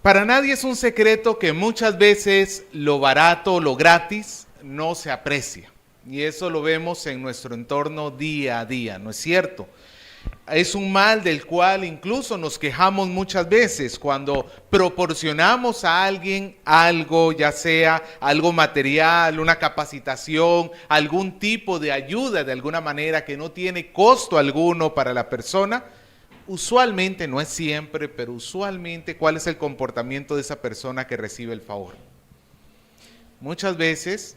Para nadie es un secreto que muchas veces lo barato, lo gratis, no se aprecia. Y eso lo vemos en nuestro entorno día a día, ¿no es cierto? Es un mal del cual incluso nos quejamos muchas veces cuando proporcionamos a alguien algo, ya sea algo material, una capacitación, algún tipo de ayuda de alguna manera que no tiene costo alguno para la persona. Usualmente, no es siempre, pero usualmente, ¿cuál es el comportamiento de esa persona que recibe el favor? Muchas veces,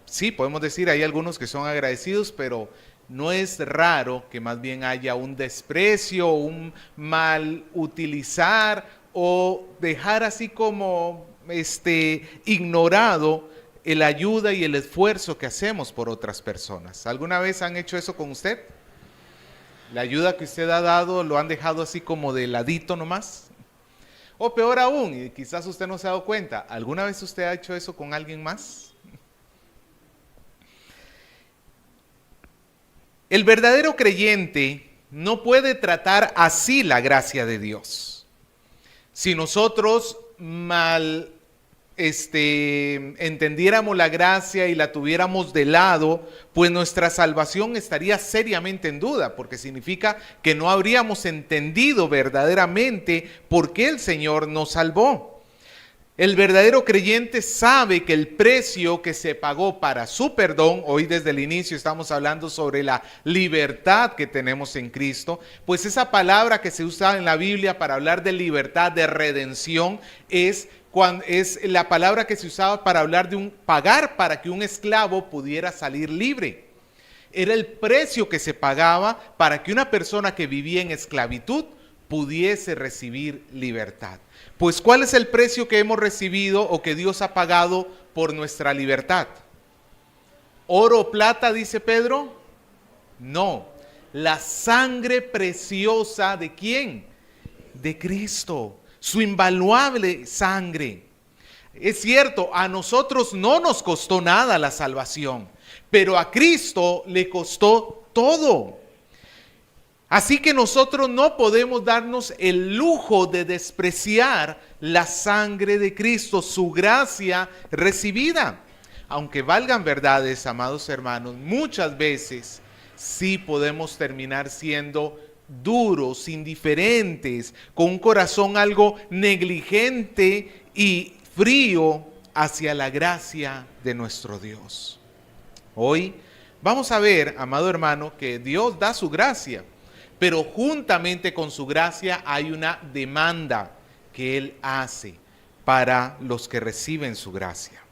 sí, podemos decir, hay algunos que son agradecidos, pero no es raro que más bien haya un desprecio, un mal utilizar o dejar así como ignorado la ayuda y el esfuerzo que hacemos por otras personas. ¿Alguna vez han hecho eso con usted? ¿La ayuda que usted ha dado lo han dejado así como de ladito nomás? O peor aún, y quizás usted no se ha dado cuenta, ¿alguna vez usted ha hecho eso con alguien más? El verdadero creyente no puede tratar así la gracia de Dios. Si nosotros entendiéramos la gracia y la tuviéramos de lado, pues nuestra salvación estaría seriamente en duda, porque significa que no habríamos entendido verdaderamente por qué el Señor nos salvó. El verdadero creyente sabe que el precio que se pagó para su perdón, hoy desde el inicio estamos hablando sobre la libertad que tenemos en Cristo, pues esa palabra que se usa en la Biblia para hablar de libertad, de redención, es la palabra que se usaba para hablar de pagar para que un esclavo pudiera salir libre. Era el precio que se pagaba para que una persona que vivía en esclavitud pudiese recibir libertad. Pues, ¿cuál es el precio que hemos recibido o que Dios ha pagado por nuestra libertad? ¿Oro o plata, dice Pedro? No. La sangre preciosa ¿de quién? De Cristo. Su invaluable sangre. Es cierto, a nosotros no nos costó nada la salvación, pero a Cristo le costó todo. Así que nosotros no podemos darnos el lujo de despreciar la sangre de Cristo, su gracia recibida. Aunque valgan verdades, amados hermanos, muchas veces sí podemos terminar siendo duros, indiferentes, con un corazón algo negligente y frío hacia la gracia de nuestro Dios. Hoy vamos a ver, amado hermano, que Dios da su gracia, pero juntamente con su gracia hay una demanda que Él hace para los que reciben su gracia.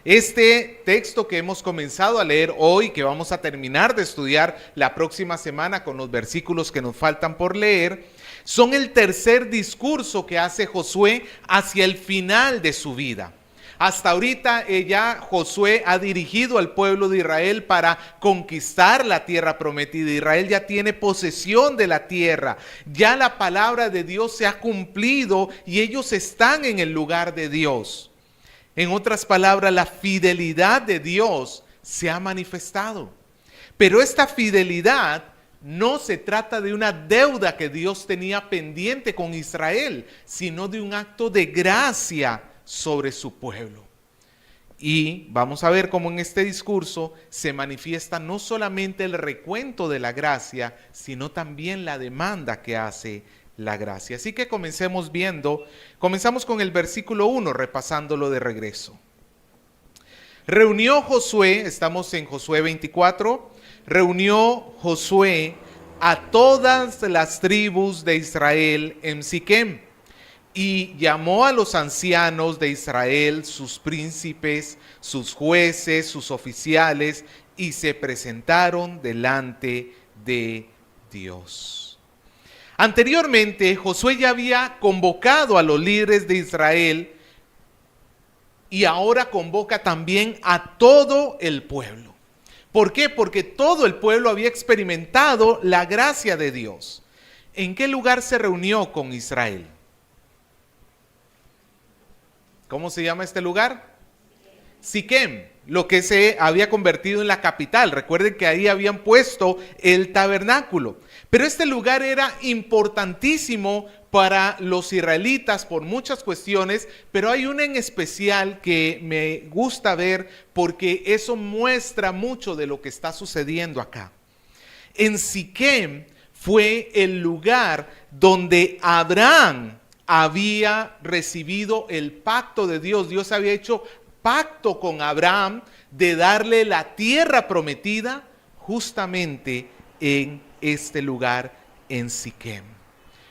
Este texto que hemos comenzado a leer hoy, que vamos a terminar de estudiar la próxima semana con los versículos que nos faltan por leer, son el tercer discurso que hace Josué hacia el final de su vida. Hasta ahorita ya Josué ha dirigido al pueblo de Israel para conquistar la tierra prometida. Israel ya tiene posesión de la tierra. Ya la palabra de Dios se ha cumplido y ellos están en el lugar de Dios. En otras palabras, la fidelidad de Dios se ha manifestado. Pero esta fidelidad no se trata de una deuda que Dios tenía pendiente con Israel, sino de un acto de gracia sobre su pueblo. Y vamos a ver cómo en este discurso se manifiesta no solamente el recuento de la gracia, sino también la demanda que hace la gracia. Así que comenzamos con el versículo 1, repasándolo de regreso. Reunió Josué, estamos en Josué 24, reunió Josué a todas las tribus de Israel en Siquem, y llamó a los ancianos de Israel, sus príncipes, sus jueces, sus oficiales, y se presentaron delante de Dios. Anteriormente, Josué ya había convocado a los líderes de Israel y ahora convoca también a todo el pueblo. ¿Por qué? Porque todo el pueblo había experimentado la gracia de Dios. ¿En qué lugar se reunió con Israel? ¿Cómo se llama este lugar? Siquem, lo que se había convertido en la capital. Recuerden que ahí habían puesto el tabernáculo. Pero este lugar era importantísimo para los israelitas por muchas cuestiones, pero hay una en especial que me gusta ver porque eso muestra mucho de lo que está sucediendo acá. En Siquem fue el lugar donde Abraham había recibido el pacto de Dios. Dios había hecho pacto con Abraham de darle la tierra prometida justamente en este lugar, en Siquem.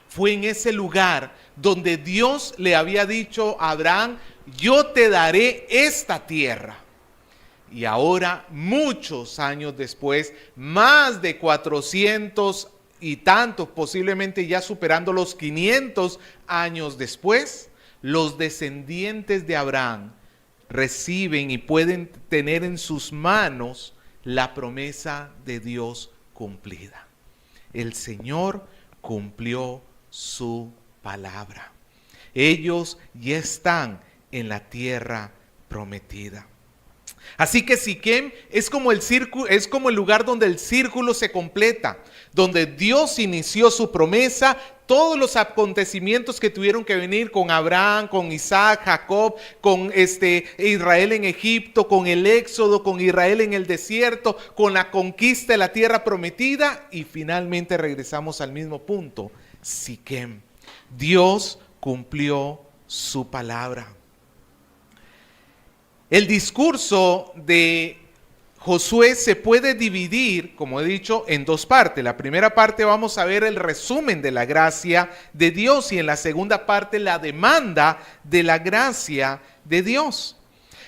Fue en ese lugar donde Dios le había dicho a Abraham: yo te daré esta tierra. Y ahora, muchos años después, más de 400 y tantos, posiblemente ya superando los 500 años después, los descendientes de Abraham reciben y pueden tener en sus manos la promesa de Dios cumplida. El Señor cumplió su palabra. Ellos ya están en la tierra prometida. Así que Siquem es como el lugar donde el círculo se completa, donde Dios inició su promesa. Todos los acontecimientos que tuvieron que venir con Abraham, con Isaac, Jacob, con Israel en Egipto, con el éxodo, con Israel en el desierto, con la conquista de la tierra prometida, y finalmente regresamos al mismo punto: Siquem. Dios cumplió su palabra. El discurso de Josué se puede dividir, como he dicho, en dos partes. La primera parte vamos a ver el resumen de la gracia de Dios, y en la segunda parte la demanda de la gracia de Dios.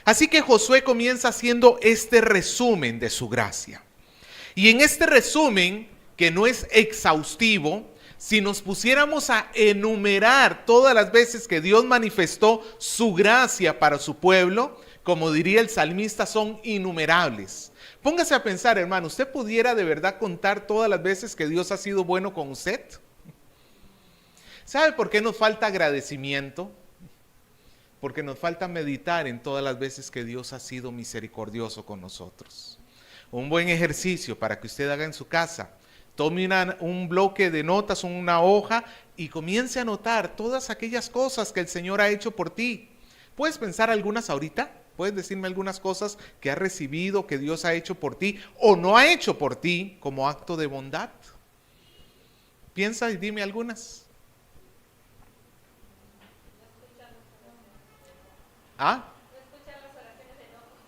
Así que Josué comienza haciendo este resumen de su gracia. Y en este resumen, que no es exhaustivo, si nos pusiéramos a enumerar todas las veces que Dios manifestó su gracia para su pueblo, como diría el salmista, son innumerables. Póngase a pensar, hermano, ¿usted pudiera de verdad contar todas las veces que Dios ha sido bueno con usted? ¿Sabe por qué nos falta agradecimiento? Porque nos falta meditar en todas las veces que Dios ha sido misericordioso con nosotros. Un buen ejercicio para que usted haga en su casa: tome un bloque de notas, una hoja, y comience a anotar todas aquellas cosas que el Señor ha hecho por ti. ¿Puedes pensar algunas ahorita? ¿Puedes decirme algunas cosas que has recibido, que Dios ha hecho por ti o no ha hecho por ti como acto de bondad? Piensa y dime algunas. ¿Ah?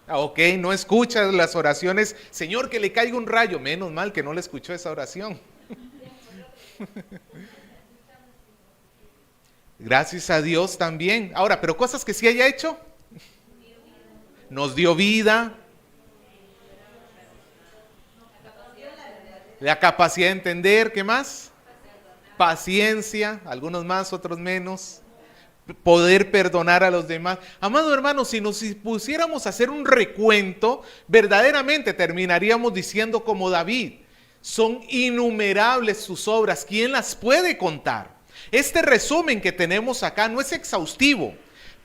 Ok, no escuchas las oraciones. Señor, que le caiga un rayo. Menos mal que no le escuchó esa oración. Gracias a Dios también. Ahora, pero cosas que sí haya hecho. Nos dio vida, la capacidad de entender, ¿qué más? Paciencia, algunos más, otros menos. Poder perdonar a los demás. Amado hermano, si nos pusiéramos a hacer un recuento, verdaderamente terminaríamos diciendo como David: son innumerables sus obras, ¿quién las puede contar? Este resumen que tenemos acá no es exhaustivo,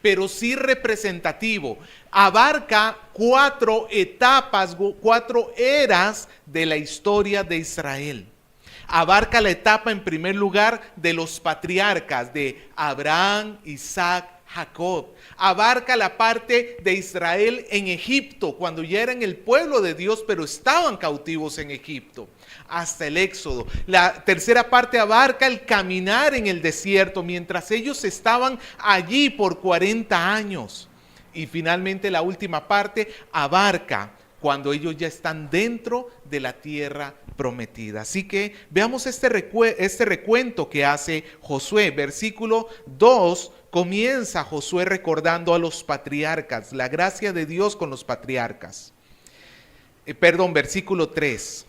pero sí representativo. Abarca 4 etapas, 4 eras de la historia de Israel. Abarca la etapa, en primer lugar, de los patriarcas, de Abraham, Isaac, Jacob. Abarca la parte de Israel en Egipto, cuando ya eran el pueblo de Dios, pero estaban cautivos en Egipto, hasta el éxodo. La tercera parte abarca el caminar en el desierto, mientras ellos estaban allí por 40 años. Y finalmente la última parte abarca cuando ellos ya están dentro de la tierra prometida. Así que veamos este recuento que hace Josué. Versículo 2, comienza Josué recordando a los patriarcas, la gracia de Dios con los patriarcas. Versículo 3.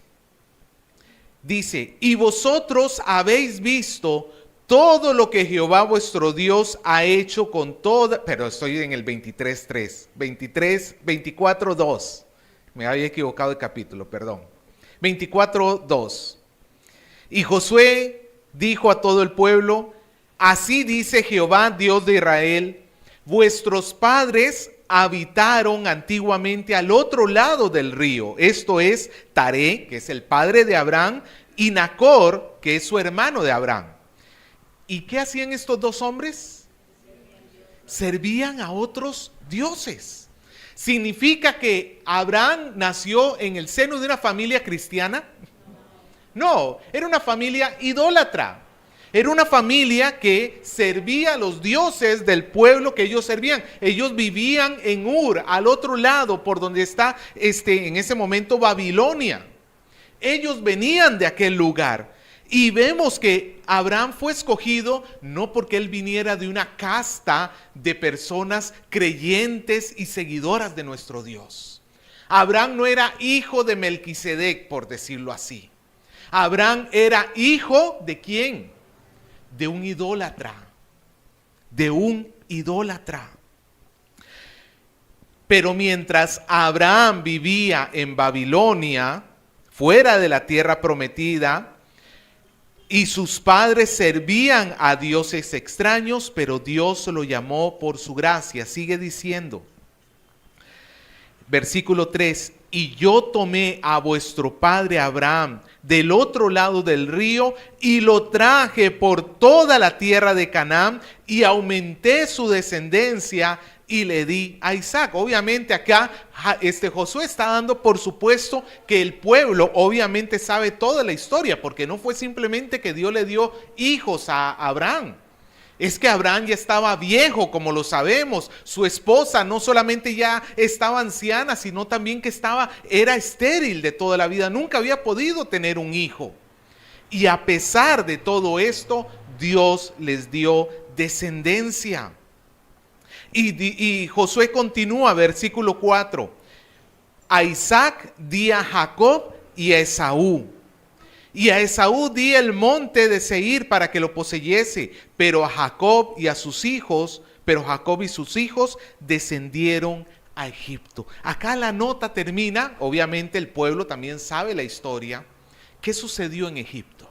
Dice: y vosotros habéis visto todo lo que Jehová vuestro Dios ha hecho con toda... Pero estoy en el 23.3. 24.2. Me había equivocado de capítulo, perdón. 24.2. Y Josué dijo a todo el pueblo: así dice Jehová, Dios de Israel: vuestros padres habitaron antiguamente al otro lado del río, esto es Taré, que es el padre de Abraham, y Nacor, que es su hermano de Abraham. ¿Y qué hacían estos dos hombres? Servían a otros dioses. ¿Significa que Abraham nació en el seno de una familia cristiana? No, era una familia idólatra. Era una familia que servía a los dioses del pueblo que ellos servían. Ellos vivían en Ur, al otro lado, por donde está en ese momento Babilonia. Ellos venían de aquel lugar. Y vemos que Abraham fue escogido no porque él viniera de una casta de personas creyentes y seguidoras de nuestro Dios. Abraham no era hijo de Melquisedec, por decirlo así. Abraham era hijo ¿de quién? De un idólatra. De un idólatra. Pero mientras Abraham vivía en Babilonia, fuera de la tierra prometida, y sus padres servían a dioses extraños, pero Dios lo llamó por su gracia. Sigue diciendo, versículo 3, y yo tomé a vuestro padre Abraham del otro lado del río y lo traje por toda la tierra de Canaán y aumenté su descendencia y le di a Isaac. Obviamente acá Josué está dando por supuesto que el pueblo obviamente sabe toda la historia, porque no fue simplemente que Dios le dio hijos a Abraham. Es que Abraham ya estaba viejo, como lo sabemos. Su esposa no solamente ya estaba anciana, sino también que era estéril de toda la vida. Nunca había podido tener un hijo. Y a pesar de todo esto, Dios les dio descendencia. Y Josué continúa, versículo 4. A Isaac di a Jacob y a Esaú. Y a Esaú di el monte de Seir para que lo poseyese, pero Jacob y sus hijos descendieron a Egipto. Acá la nota termina, obviamente el pueblo también sabe la historia. ¿Qué sucedió en Egipto?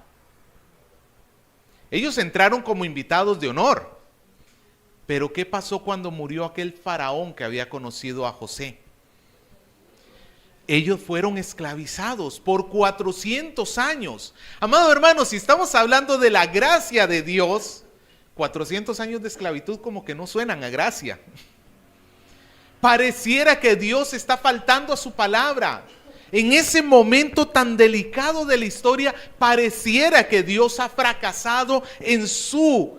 Ellos entraron como invitados de honor. Pero ¿qué pasó cuando murió aquel faraón que había conocido a José? Ellos fueron esclavizados por 400 años. Amado hermano, si estamos hablando de la gracia de Dios, 400 años de esclavitud como que no suenan a gracia. Pareciera que Dios está faltando a su palabra. En ese momento tan delicado de la historia, pareciera que Dios ha fracasado en su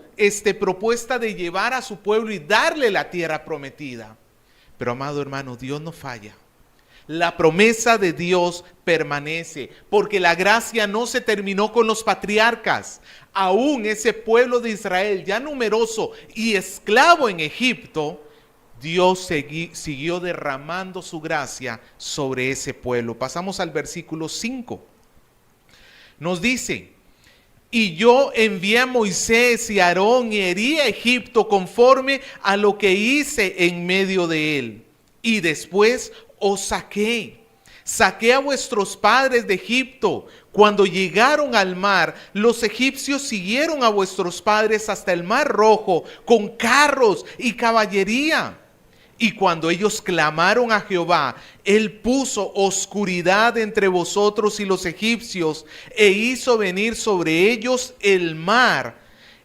propuesta de llevar a su pueblo y darle la tierra prometida. Pero amado hermano, Dios no falla. La promesa de Dios permanece, porque la gracia no se terminó con los patriarcas. Aún ese pueblo de Israel, ya numeroso y esclavo en Egipto, Dios siguió derramando su gracia sobre ese pueblo. Pasamos al versículo 5. Nos dice, y yo envié a Moisés y a Aarón y herí a Egipto conforme a lo que hice en medio de él. Y después os saqué a vuestros padres de Egipto. Cuando llegaron al mar, los egipcios siguieron a vuestros padres hasta el mar Rojo con carros y caballería. Y cuando ellos clamaron a Jehová, él puso oscuridad entre vosotros y los egipcios e hizo venir sobre ellos el mar,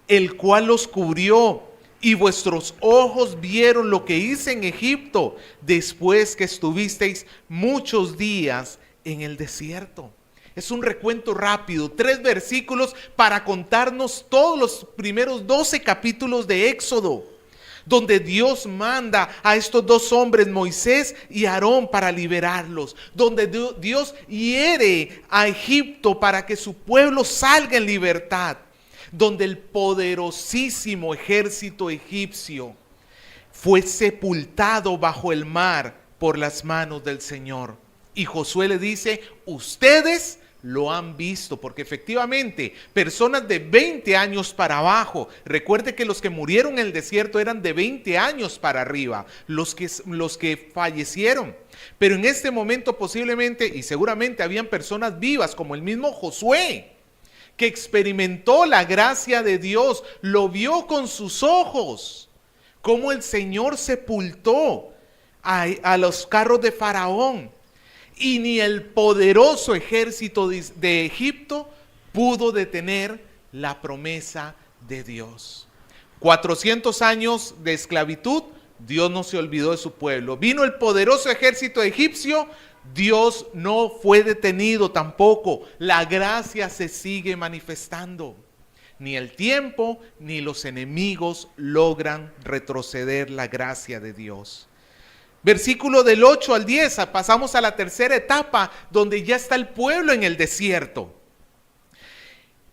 el cual los cubrió. Y vuestros ojos vieron lo que hice en Egipto después que estuvisteis muchos días en el desierto. Es un recuento rápido, 3 versículos para contarnos todos los primeros 12 capítulos de Éxodo, donde Dios manda a estos 2 hombres, Moisés y Aarón, para liberarlos, donde Dios hiere a Egipto para que su pueblo salga en libertad, donde el poderosísimo ejército egipcio fue sepultado bajo el mar por las manos del Señor. Y Josué le dice, ustedes lo han visto, porque efectivamente personas de 20 años para abajo, recuerde que los que murieron en el desierto eran de 20 años para arriba, los que fallecieron. Pero en este momento posiblemente y seguramente habían personas vivas como el mismo Josué, que experimentó la gracia de Dios, lo vio con sus ojos, cómo el Señor sepultó a los carros de Faraón, y ni el poderoso ejército de Egipto pudo detener la promesa de Dios. 400 años de esclavitud, Dios no se olvidó de su pueblo. Vino el poderoso ejército egipcio, Dios no fue detenido tampoco. La gracia se sigue manifestando. Ni el tiempo ni los enemigos logran retroceder la gracia de Dios. Versículo del 8 al 10, pasamos a la tercera etapa donde ya está el pueblo en el desierto.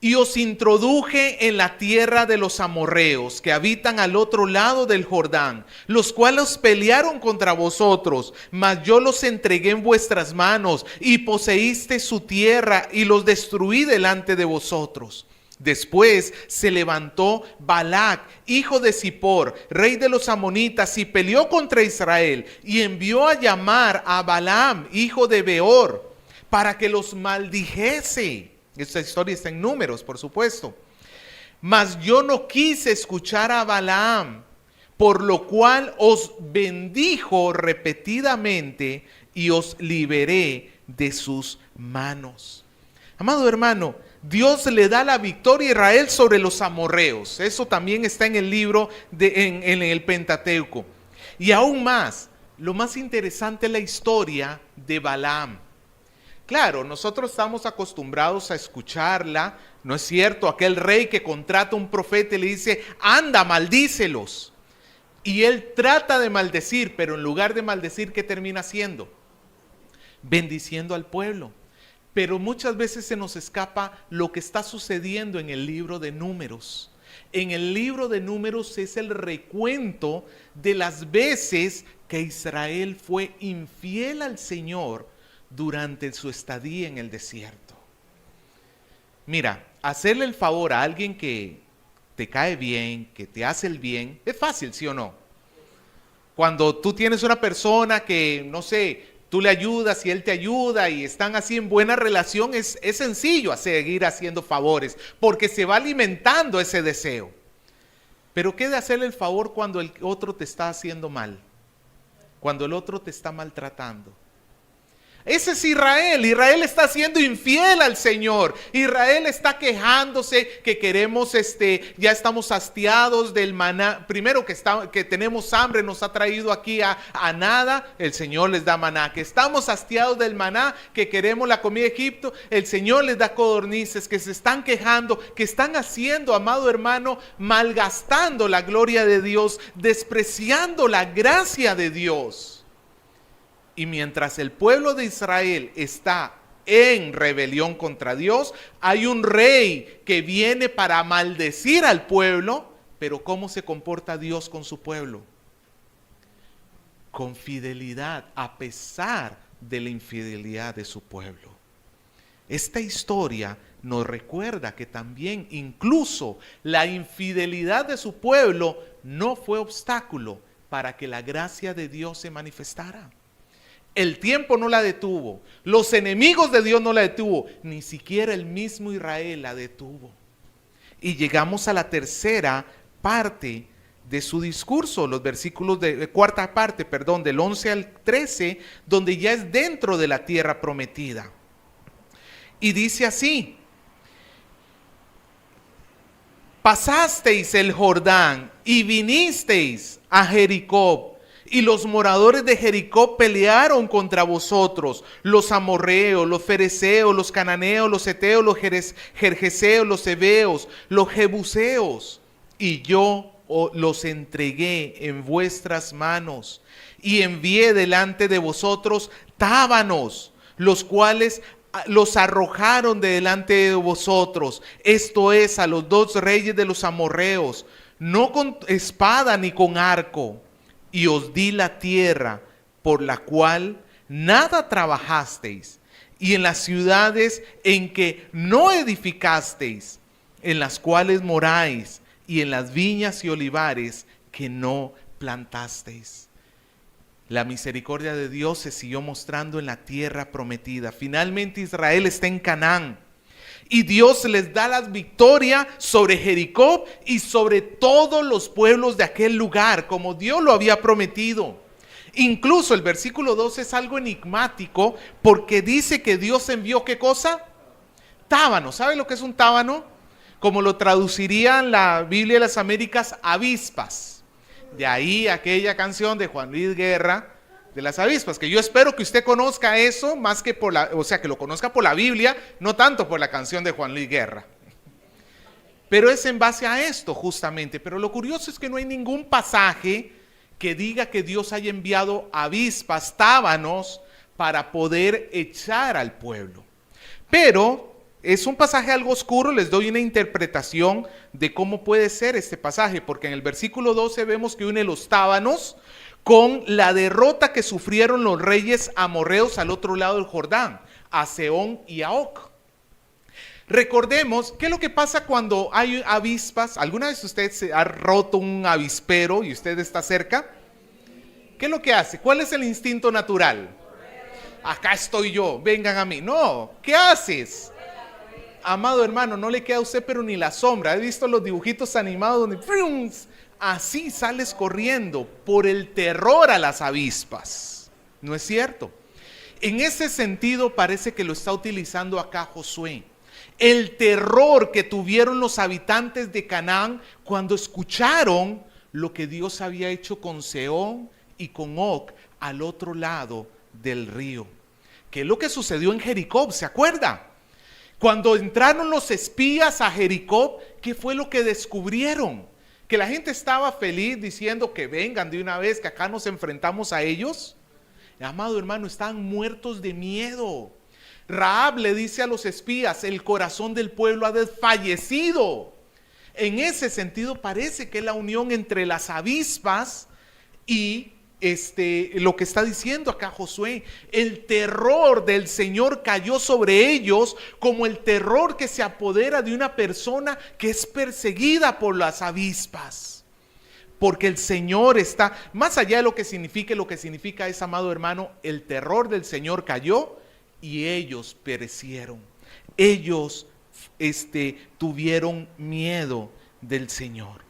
Y os introduje en la tierra de los amorreos que habitan al otro lado del Jordán, los cuales pelearon contra vosotros, mas yo los entregué en vuestras manos y poseíste su tierra y los destruí delante de vosotros. Después se levantó Balac, hijo de Zippor, rey de los amonitas, y peleó contra Israel, y envió a llamar a Balaam, hijo de Beor, para que los maldijese. Esta historia está en Números, por supuesto. Mas yo no quise escuchar a Balaam, por lo cual os bendijo repetidamente y os liberé de sus manos. Amado hermano, Dios le da la victoria a Israel sobre los amorreos. Eso también está en el libro, en el Pentateuco. Y aún más, lo más interesante es la historia de Balaam. Claro, nosotros estamos acostumbrados a escucharla, ¿no es cierto? Aquel rey que contrata a un profeta y le dice, anda, maldícelos. Y él trata de maldecir, pero en lugar de maldecir, ¿qué termina haciendo? Bendiciendo al pueblo. Pero muchas veces se nos escapa lo que está sucediendo en el libro de Números. En el libro de Números es el recuento de las veces que Israel fue infiel al Señor durante su estadía en el desierto. Mira, hacerle el favor a alguien que te cae bien, que te hace el bien, es fácil, ¿sí o no? Cuando tú tienes una persona que, no sé, tú le ayudas y él te ayuda y están así en buena relación, es sencillo seguir haciendo favores, porque se va alimentando ese deseo. Pero ¿qué de hacerle el favor cuando el otro te está haciendo mal? Cuando el otro te está maltratando. Ese es Israel. Israel está siendo infiel al Señor. Israel está quejándose que queremos, ya estamos hastiados del maná. Primero que tenemos hambre, nos ha traído aquí a nada, el Señor les da maná. Que estamos hastiados del maná, que queremos la comida de Egipto, el Señor les da codornices. Que se están quejando, que están haciendo, amado hermano, malgastando la gloria de Dios, despreciando la gracia de Dios. Y mientras el pueblo de Israel está en rebelión contra Dios, hay un rey que viene para maldecir al pueblo. Pero ¿cómo se comporta Dios con su pueblo? Con fidelidad, a pesar de la infidelidad de su pueblo. Esta historia nos recuerda que también incluso la infidelidad de su pueblo no fue obstáculo para que la gracia de Dios se manifestara. El tiempo no la detuvo, los enemigos de Dios no la detuvo, ni siquiera el mismo Israel la detuvo. Y llegamos a la tercera parte de su discurso, los versículos cuarta parte, del 11 al 13, donde ya es dentro de la tierra prometida. Y dice así: pasasteis el Jordán y vinisteis a Jericó. Y los moradores de Jericó pelearon contra vosotros, los amorreos, los fereceos, los cananeos, los heteos, los gergeseos, los heveos, los jebuseos. Y yo los entregué en vuestras manos y envié delante de vosotros tábanos, los cuales los arrojaron de delante de vosotros. Esto es, a los dos reyes de los amorreos, no con espada ni con arco. Y os di la tierra por la cual nada trabajasteis, y en las ciudades en que no edificasteis, en las cuales moráis, y en las viñas y olivares que no plantasteis. La misericordia de Dios se siguió mostrando en la tierra prometida. Finalmente Israel está en Canaán. Y Dios les da la victoria sobre Jericó y sobre todos los pueblos de aquel lugar, como Dios lo había prometido. Incluso el versículo 2 es algo enigmático, porque dice que Dios envió, ¿qué cosa? Tábano. ¿Sabe lo que es un tábano? como lo traduciría la Biblia de las Américas, avispas. De ahí aquella canción de Juan Luis Guerra, de las avispas, que yo espero que usted conozca eso más que por la, o sea, que lo conozca por la Biblia, no tanto por la canción de Juan Luis Guerra. Pero es en base a esto justamente. Pero lo curioso es que no hay ningún pasaje que diga que Dios haya enviado avispas, tábanos, para poder echar al pueblo. Pero es un pasaje algo oscuro, les doy una interpretación de cómo puede ser este pasaje, porque en el versículo 12 vemos que une los tábanos con la derrota que sufrieron los reyes amorreos al otro lado del Jordán, a Sehón y a Og. Recordemos, ¿qué es lo que pasa cuando hay avispas? ¿Alguna vez usted se ha roto un avispero y usted está cerca? ¿Qué es lo que hace? ¿Cuál es el instinto natural? Acá estoy yo, vengan a mí. No, ¿qué haces? Amado hermano, no le queda a usted pero ni la sombra. ¿He visto los dibujitos animados donde así sales corriendo por el terror a las avispas? ¿No es cierto? En ese sentido parece que lo está utilizando acá Josué. El terror que tuvieron los habitantes de Canaán cuando escucharon lo que Dios había hecho con Sehón y con Og al otro lado del río. ¿Qué es lo que sucedió en Jericó? ¿Se acuerda? Cuando entraron los espías a Jericó, ¿qué fue lo que descubrieron? Que la gente estaba feliz diciendo que vengan de una vez, que acá nos enfrentamos a ellos. Amado hermano, estaban muertos de miedo. Rahab le dice a los espías, el corazón del pueblo ha desfallecido. En ese sentido parece que es la unión entre las avispas y lo que está diciendo acá Josué. El terror del Señor cayó sobre ellos como el terror que se apodera de una persona que es perseguida por las avispas. Porque el Señor está, más allá de lo que significa es, amado hermano, el terror del Señor cayó y ellos perecieron. Ellos tuvieron miedo del Señor.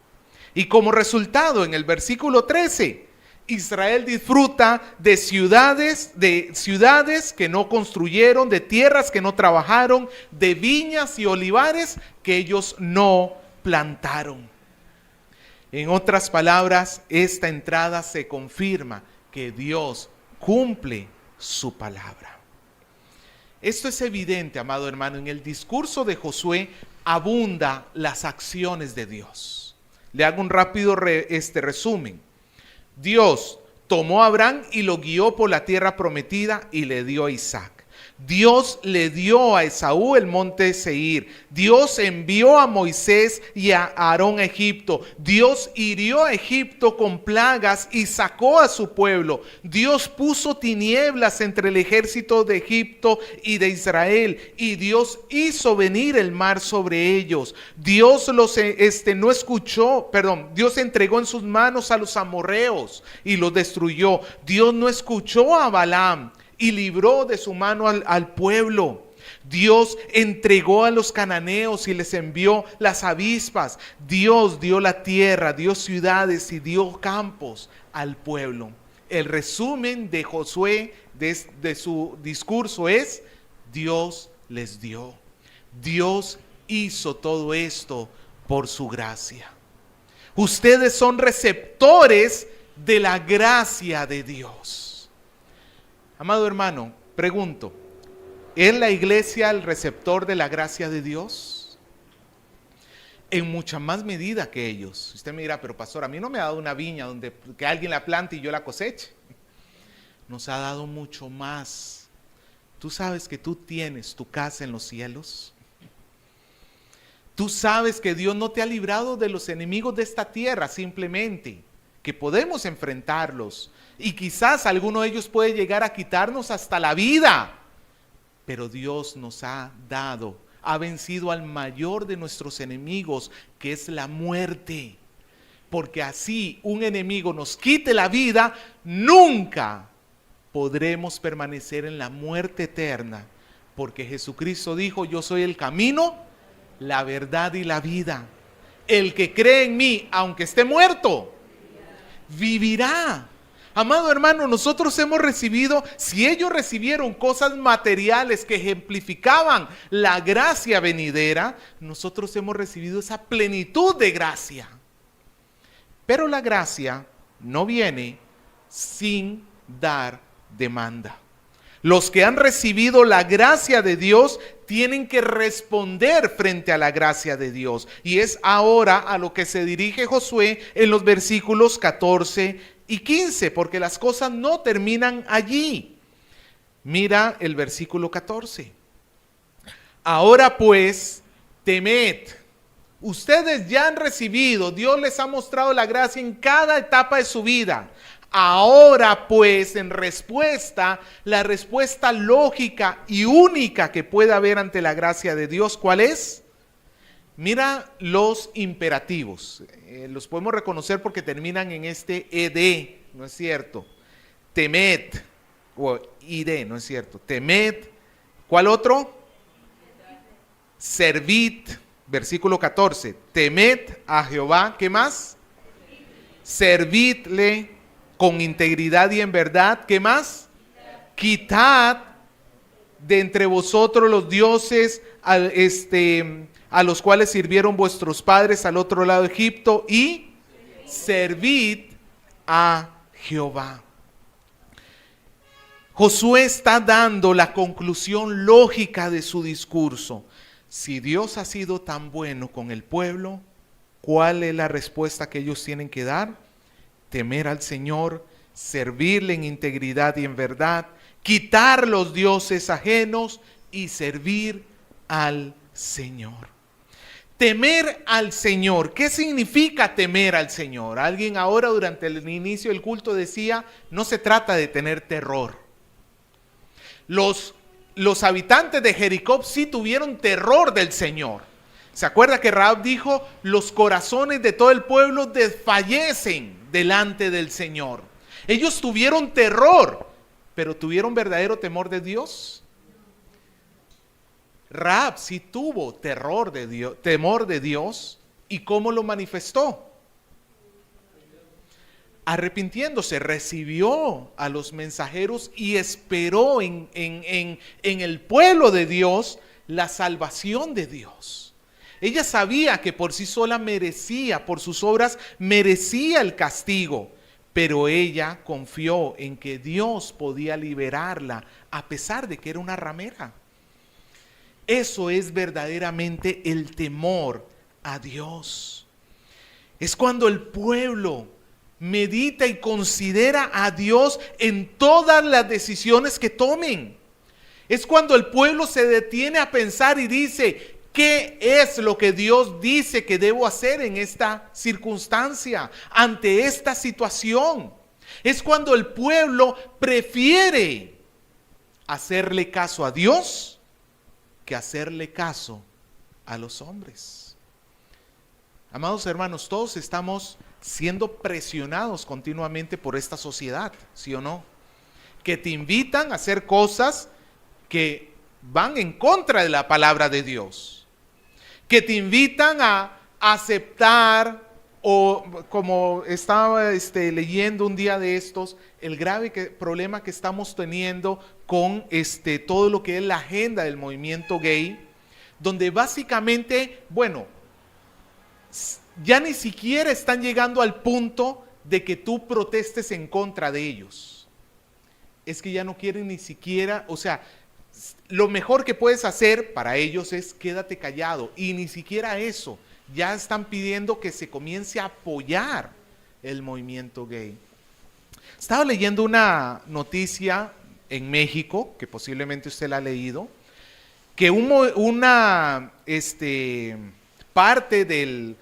Y como resultado, en el versículo 13, Israel disfruta de ciudades que no construyeron, de tierras que no trabajaron, de viñas y olivares que ellos no plantaron. En otras palabras, esta entrada se confirma que Dios cumple su palabra. Esto es evidente, amado hermano, en el discurso de Josué abunda las acciones de Dios. Le hago un rápido resumen. Dios tomó a Abraham y lo guió por la tierra prometida y le dio a Isaac. Dios le dio a Esaú el monte Seir. Dios envió a Moisés y a Aarón a Egipto. Dios hirió a Egipto con plagas y sacó a su pueblo. Dios puso tinieblas entre el ejército de Egipto y de Israel. Y Dios hizo venir el mar sobre ellos. Dios Dios entregó en sus manos a los amorreos y los destruyó. Dios no escuchó a Balaam y libró de su mano al pueblo. Dios entregó a los cananeos y les envió las avispas. Dios dio la tierra, dio ciudades y dio campos al pueblo. El resumen de Josué, de su discurso es: Dios les dio. Dios hizo todo esto por su gracia. Ustedes son receptores de la gracia de Dios. Amado hermano, pregunto, ¿es la iglesia el receptor de la gracia de Dios? En mucha más medida que ellos. Usted me dirá, pero pastor, a mí no me ha dado una viña donde que alguien la plante y yo la coseche. Nos ha dado mucho más. ¿Tú sabes que tú tienes tu casa en los cielos? ¿Tú sabes que Dios no te ha librado de los enemigos de esta tierra simplemente? Que podemos enfrentarlos y quizás alguno de ellos puede llegar a quitarnos hasta la vida, pero Dios nos ha vencido al mayor de nuestros enemigos, que es la muerte. Porque así un enemigo nos quite la vida, nunca podremos permanecer en la muerte eterna, porque Jesucristo dijo: yo soy el camino, la verdad y la vida. El que cree en mí, aunque esté muerto, vivirá. Amado hermano, nosotros hemos recibido, si ellos recibieron cosas materiales que ejemplificaban la gracia venidera, nosotros hemos recibido esa plenitud de gracia. Pero la gracia no viene sin dar demanda. Los que han recibido la gracia de Dios tienen que responder frente a la gracia de Dios. Y es ahora a lo que se dirige Josué en los versículos 14 y 15, porque las cosas no terminan allí. Mira el versículo 14. Ahora pues, temed. Ustedes ya han recibido, Dios les ha mostrado la gracia en cada etapa de su vida. Ahora pues, en respuesta, la respuesta lógica y única que puede haber ante la gracia de Dios, ¿cuál es? Mira los imperativos. Los podemos reconocer porque terminan en este ed, ¿no es cierto? Temed, o id, ¿no es cierto? Temed. ¿Cuál otro? Servid. Versículo 14. Temed a Jehová. ¿Qué más? Servidle con integridad y en verdad. ¿Qué más? Quitad de entre vosotros los dioses a los cuales sirvieron vuestros padres al otro lado de Egipto y servid a Jehová. Josué está dando la conclusión lógica de su discurso. Si Dios ha sido tan bueno con el pueblo, ¿cuál es la respuesta que ellos tienen que dar? Temer al Señor, servirle en integridad y en verdad, quitar los dioses ajenos y servir al Señor. Temer al Señor. ¿Qué significa temer al Señor? Alguien ahora durante el inicio del culto decía, no se trata de tener terror. Los habitantes de Jericó sí tuvieron terror del Señor. ¿Se acuerda que Rahab dijo, los corazones de todo el pueblo desfallecen delante del Señor? Ellos tuvieron terror, pero ¿tuvieron verdadero temor de Dios? Rahab sí tuvo temor de Dios. ¿Y cómo lo manifestó? Arrepintiéndose, recibió a los mensajeros y esperó en el pueblo de Dios la salvación de Dios. Ella sabía que por sí sola merecía, por sus obras merecía el castigo, pero ella confió en que Dios podía liberarla a pesar de que era una ramera. Eso es verdaderamente el temor a Dios. Es cuando el pueblo medita y considera a Dios en todas las decisiones que tomen. Es cuando el pueblo se detiene a pensar y dice, ¿qué es lo que Dios dice que debo hacer en esta circunstancia, ante esta situación? Es cuando el pueblo prefiere hacerle caso a Dios que hacerle caso a los hombres. Amados hermanos, todos estamos siendo presionados continuamente por esta sociedad, ¿sí o no? Que te invitan a hacer cosas que van en contra de la palabra de Dios, que te invitan a aceptar, o como estaba leyendo un día de estos, el grave problema que estamos teniendo con todo lo que es la agenda del movimiento gay, donde básicamente, bueno, ya ni siquiera están llegando al punto de que tú protestes en contra de ellos. Es que ya no quieren ni siquiera, o sea, lo mejor que puedes hacer para ellos es quédate callado, y ni siquiera eso. Ya están pidiendo que se comience a apoyar el movimiento gay. Estaba leyendo una noticia en México, que posiblemente usted la ha leído, que una parte del,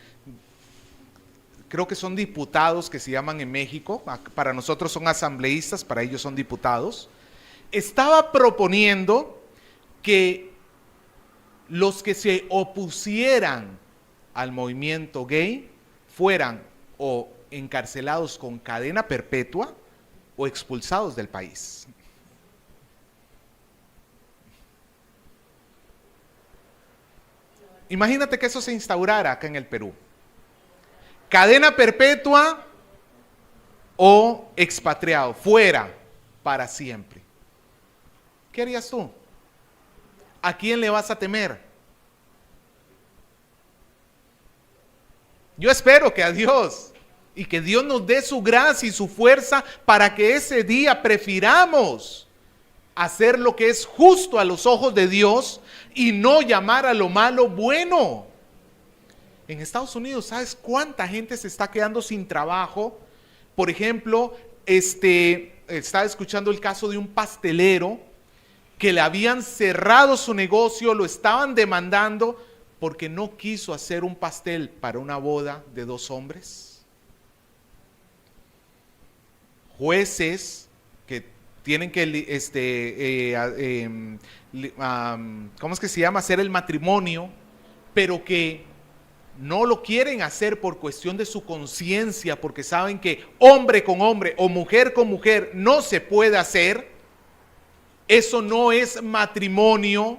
creo que son diputados que se llaman en México, para nosotros son asambleístas, para ellos son diputados, estaba proponiendo que los que se opusieran al movimiento gay fueran o encarcelados con cadena perpetua o expulsados del país. Imagínate que eso se instaurara acá en el Perú. Cadena perpetua o expatriado, fuera para siempre. ¿Qué harías tú? ¿A quién le vas a temer? Yo espero que a Dios, y que Dios nos dé su gracia y su fuerza para que ese día prefiramos hacer lo que es justo a los ojos de Dios y no llamar a lo malo bueno. En Estados Unidos, ¿sabes cuánta gente se está quedando sin trabajo? Por ejemplo, estaba escuchando el caso de un pastelero que le habían cerrado su negocio, lo estaban demandando porque no quiso hacer un pastel para una boda de 2 hombres. Jueces que tienen que, ¿cómo es que se llama? Hacer el matrimonio, pero que no lo quieren hacer por cuestión de su conciencia, porque saben que hombre con hombre o mujer con mujer no se puede hacer. Eso no es matrimonio.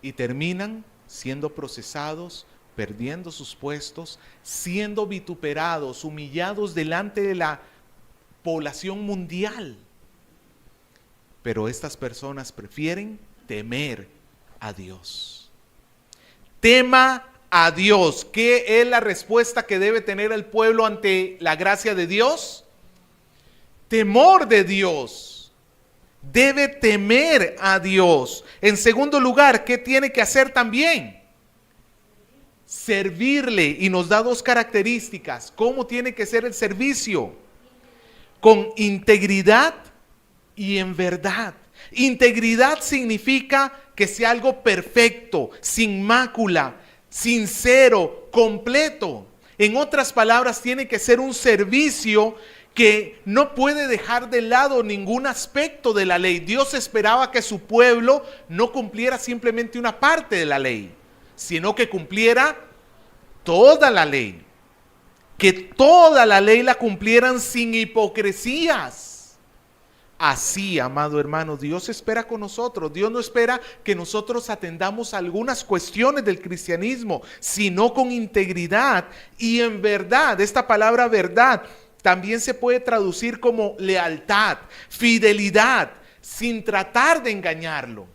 Y terminan siendo procesados, perdiendo sus puestos, siendo vituperados, humillados delante de la población mundial. Pero estas personas prefieren temer a Dios. Tema a Dios. ¿Qué es la respuesta que debe tener el pueblo ante la gracia de Dios? Temor de Dios. Debe temer a Dios. En segundo lugar, ¿qué tiene que hacer también? Servirle. Y nos da 2 características. ¿Cómo tiene que ser el servicio? Con integridad y en verdad. Integridad significa que sea algo perfecto, sin mácula, sincero, completo. En otras palabras, tiene que ser un servicio que no puede dejar de lado ningún aspecto de la ley. Dios esperaba que su pueblo no cumpliera simplemente una parte de la ley, sino que cumpliera toda la ley. Que toda la ley la cumplieran sin hipocresías. Así, amado hermano, Dios espera con nosotros. Dios no espera que nosotros atendamos algunas cuestiones del cristianismo, sino con integridad y en verdad. Esta palabra verdad también se puede traducir como lealtad, fidelidad, sin tratar de engañarlo.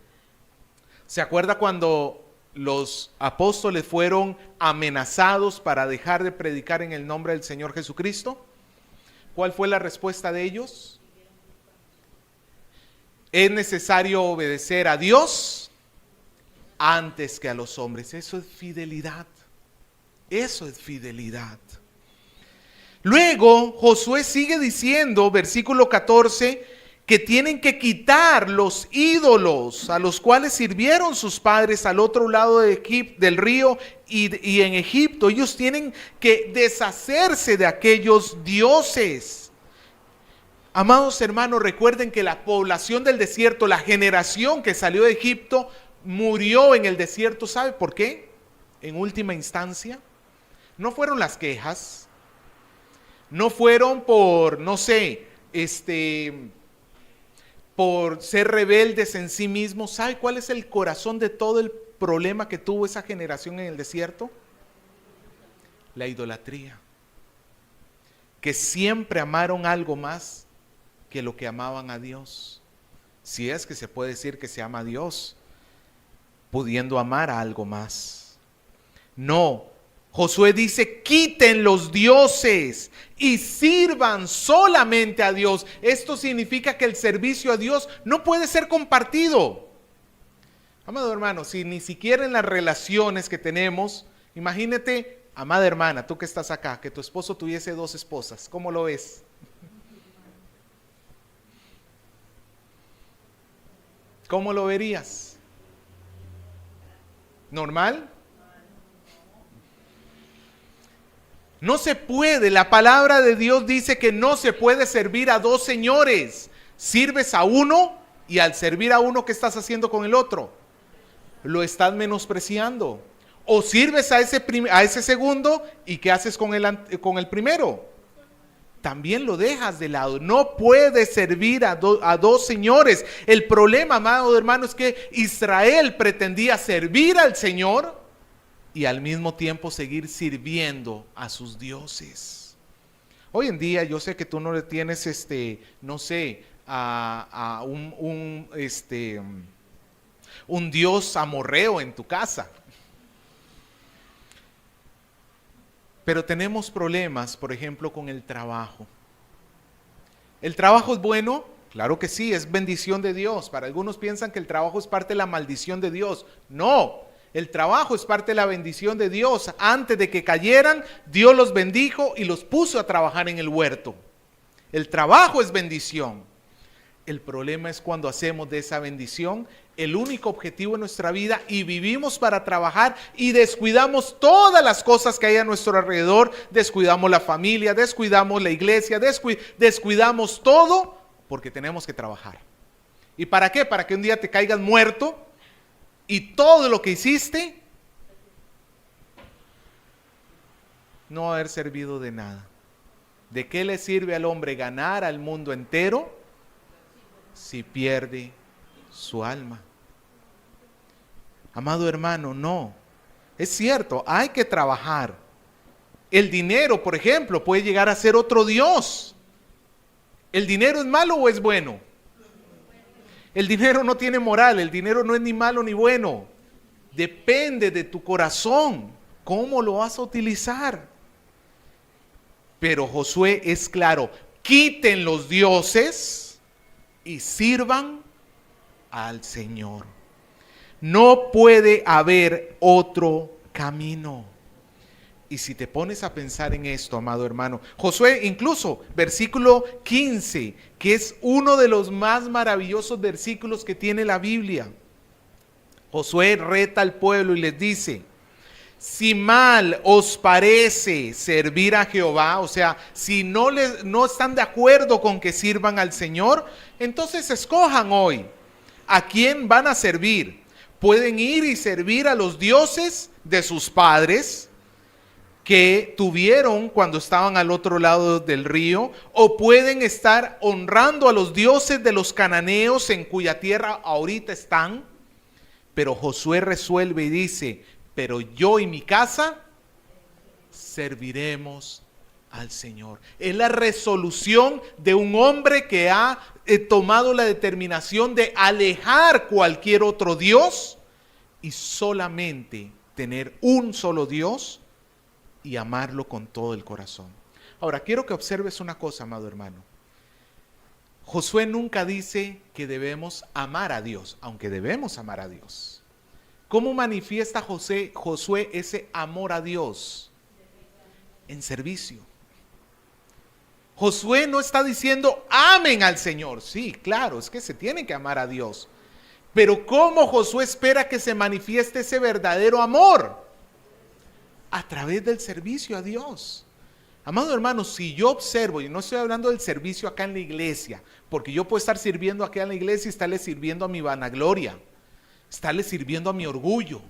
¿Se acuerda cuando los apóstoles fueron amenazados para dejar de predicar en el nombre del Señor Jesucristo? ¿Cuál fue la respuesta de ellos? Es necesario obedecer a Dios antes que a los hombres. Eso es fidelidad. Eso es fidelidad. Luego Josué sigue diciendo, versículo 14, que tienen que quitar los ídolos a los cuales sirvieron sus padres al otro lado del río y en Egipto. Ellos tienen que deshacerse de aquellos dioses. Amados hermanos, recuerden que la población del desierto, la generación que salió de Egipto, murió en el desierto. ¿Sabe por qué? En última instancia, no fueron las quejas. No fueron por, no sé, por ser rebeldes en sí mismos. ¿Sabe cuál es el corazón de todo el problema que tuvo esa generación en el desierto? La idolatría. Que siempre amaron algo más que lo que amaban a Dios. Si es que se puede decir que se ama a Dios, pudiendo amar a algo más. No. Josué dice, quiten los dioses y sirvan solamente a Dios. Esto significa que el servicio a Dios no puede ser compartido. Amado hermano, si ni siquiera en las relaciones que tenemos, imagínate, amada hermana, tú que estás acá, que tu esposo tuviese 2 esposas, ¿cómo lo ves? ¿Cómo lo verías? ¿Normal? No se puede, la palabra de Dios dice que no se puede servir a 2 señores. Sirves a uno y al servir a uno, ¿qué estás haciendo con el otro? Lo estás menospreciando. O sirves a ese segundo y ¿qué haces con el primero? También lo dejas de lado. No puedes servir a 2 señores. El problema, amado hermano, es que Israel pretendía servir al Señor y al mismo tiempo seguir sirviendo a sus dioses. Hoy en día yo sé que tú no le tienes, no sé, un dios amorreo en tu casa. Pero tenemos problemas, por ejemplo, con el trabajo. ¿El trabajo es bueno? Claro que sí, es bendición de Dios. Para algunos piensan que el trabajo es parte de la maldición de Dios. No, el trabajo es parte de la bendición de Dios. Antes de que cayeran, Dios los bendijo y los puso a trabajar en el huerto. El trabajo es bendición. El problema es cuando hacemos de esa bendición el único objetivo de nuestra vida y vivimos para trabajar y descuidamos todas las cosas que hay a nuestro alrededor, descuidamos la familia, descuidamos la iglesia, descuidamos todo porque tenemos que trabajar. ¿Y para qué? Para que un día te caigas muerto y todo lo que hiciste no haber servido de nada. ¿De qué le sirve al hombre ganar al mundo entero si pierde su alma? Amado hermano, no. Es cierto, hay que trabajar. El dinero, por ejemplo, puede llegar a ser otro Dios. ¿El dinero es malo o es bueno? El dinero no tiene moral, el dinero no es ni malo ni bueno. Depende de tu corazón, cómo lo vas a utilizar. Pero Josué es claro, quiten los dioses y sirvan al Señor. No puede haber otro camino. Y si te pones a pensar en esto, amado hermano, Josué, incluso versículo 15, que es uno de los más maravillosos versículos que tiene la Biblia. Josué reta al pueblo y les dice: si mal os parece servir a Jehová, o sea, si no están de acuerdo con que sirvan al Señor, entonces escojan hoy a quién van a servir. Pueden ir y servir a los dioses de sus padres que tuvieron cuando estaban al otro lado del río, o pueden estar honrando a los dioses de los cananeos en cuya tierra ahorita están. Pero Josué resuelve y dice: pero yo y mi casa serviremos al Señor. Es la resolución de un hombre que ha tomado la determinación de alejar cualquier otro Dios y solamente tener un solo Dios y amarlo con todo el corazón. Ahora, quiero que observes una cosa, amado hermano. Josué nunca dice que debemos amar a Dios, aunque debemos amar a Dios. ¿Cómo manifiesta Josué ese amor a Dios? En servicio. Josué no está diciendo amen al Señor. Sí, claro, es que se tiene que amar a Dios. Pero ¿cómo Josué espera que se manifieste ese verdadero amor? A través del servicio a Dios. Amado hermano, si yo observo, y no estoy hablando del servicio acá en la iglesia, porque yo puedo estar sirviendo acá en la iglesia y estarle sirviendo a mi vanagloria, estarle sirviendo a mi orgullo.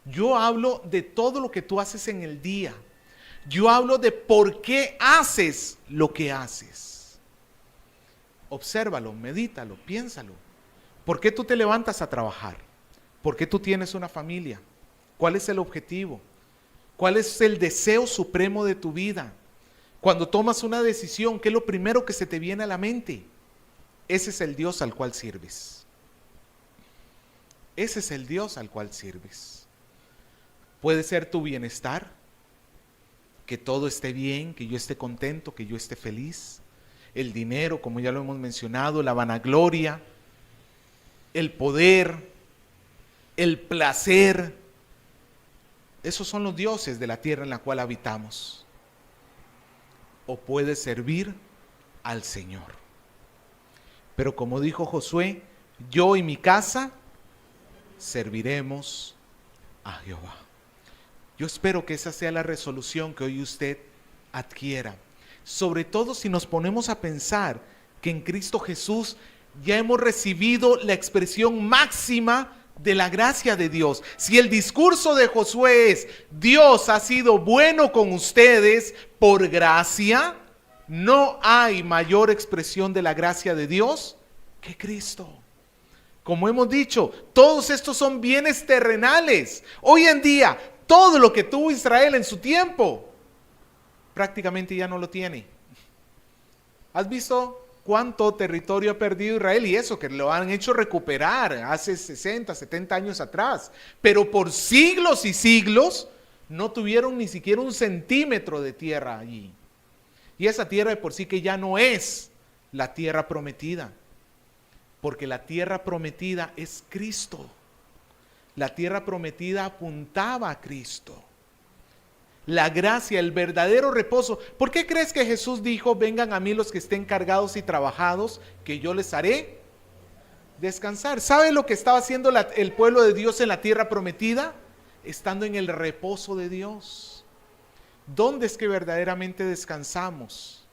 Yo hablo de todo lo que tú haces en el día. Yo hablo de por qué haces lo que haces. Obsérvalo, medítalo, piénsalo. ¿Por qué tú te levantas a trabajar? ¿Por qué tú tienes una familia? ¿Cuál es el objetivo? ¿Cuál es el deseo supremo de tu vida? Cuando tomas una decisión, ¿qué es lo primero que se te viene a la mente? Ese es el Dios al cual sirves. Ese es el Dios al cual sirves. Puede ser tu bienestar, que todo esté bien, que yo esté contento, que yo esté feliz. El dinero, como ya lo hemos mencionado, la vanagloria, el poder, el placer. Esos son los dioses de la tierra en la cual habitamos. O puede servir al Señor. Pero como dijo Josué, yo y mi casa serviremos a Jehová. Yo espero que esa sea la resolución que hoy usted adquiera. Sobre todo si nos ponemos a pensar que en Cristo Jesús ya hemos recibido la expresión máxima de la gracia de Dios. Si el discurso de Josué es: Dios ha sido bueno con ustedes por gracia, no hay mayor expresión de la gracia de Dios que Cristo. Como hemos dicho, todos estos son bienes terrenales. Hoy en día, todo lo que tuvo Israel en su tiempo prácticamente ya no lo tiene. ¿Has visto cuánto territorio ha perdido Israel? Y eso que lo han hecho recuperar hace 60, 70 años atrás. Pero por siglos y siglos no tuvieron ni siquiera un centímetro de tierra allí. Y esa tierra de por sí que ya no es la tierra prometida. Porque la tierra prometida es Cristo. La tierra prometida apuntaba a Cristo. La gracia, el verdadero reposo. ¿Por qué crees que Jesús dijo, vengan a mí los que estén cargados y trabajados, que yo les haré descansar? ¿Sabe lo que estaba haciendo el pueblo de Dios en la tierra prometida? Estando en el reposo de Dios. ¿Dónde es que verdaderamente descansamos?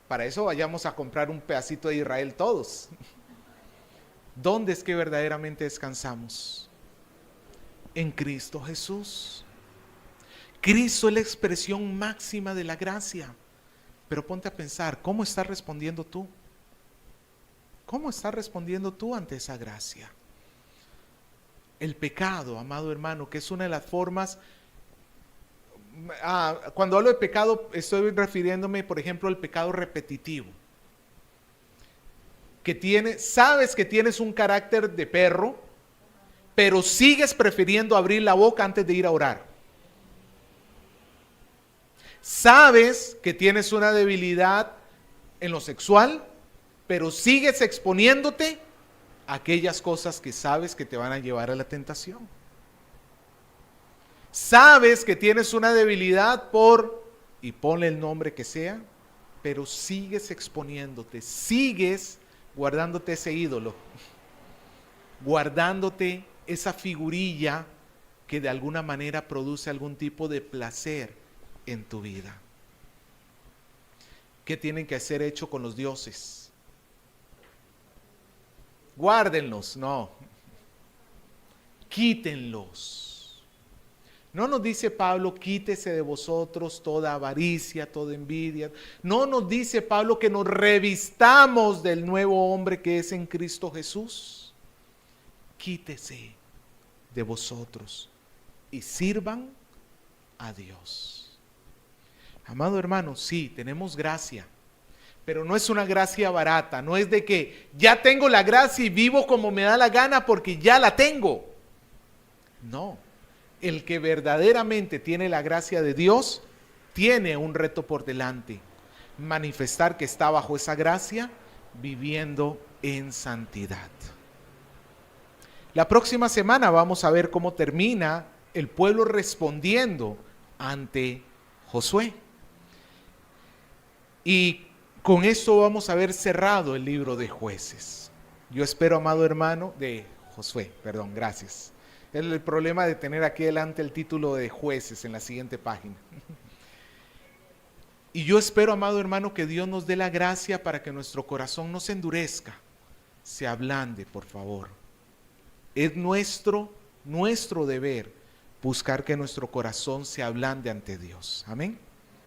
Para eso vayamos a comprar un pedacito de Israel todos. ¿Dónde es que verdaderamente descansamos? En Cristo Jesús. Cristo es la expresión máxima de la gracia. Pero ponte a pensar, ¿cómo estás respondiendo tú? ¿Cómo estás respondiendo tú ante esa gracia? El pecado, amado hermano, que es una de las formas. Cuando hablo de pecado, estoy refiriéndome, por ejemplo, al pecado repetitivo. Sabes que tienes un carácter de perro, pero sigues prefiriendo abrir la boca antes de ir a orar. Sabes que tienes una debilidad en lo sexual, pero sigues exponiéndote a aquellas cosas que sabes que te van a llevar a la tentación. Sabes que tienes una debilidad y ponle el nombre que sea, pero sigues exponiéndote, sigues guardándote ese ídolo, guardándote esa figurilla que de alguna manera produce algún tipo de placer en tu vida. ¿Qué tienen que hacer hecho con los dioses? Guárdenlos, no. Quítenlos. No nos dice Pablo, quítese de vosotros toda avaricia, toda envidia. No nos dice Pablo que nos revistamos del nuevo hombre que es en Cristo Jesús. Quítese de vosotros y sirvan a Dios. Amado hermano, sí, tenemos gracia, pero no es una gracia barata, no es de que ya tengo la gracia y vivo como me da la gana porque ya la tengo. No, el que verdaderamente tiene la gracia de Dios, tiene un reto por delante, manifestar que está bajo esa gracia, viviendo en santidad. La próxima semana vamos a ver cómo termina el pueblo respondiendo ante Josué. Y con esto vamos a haber cerrado el libro de Jueces. Yo espero, amado hermano, de Josué, perdón, gracias. Es el problema de tener aquí delante el título de Jueces en la siguiente página. Y yo espero, amado hermano, que Dios nos dé la gracia para que nuestro corazón no se endurezca, se ablande, por favor. Es nuestro deber buscar que nuestro corazón se ablande ante Dios. Amén.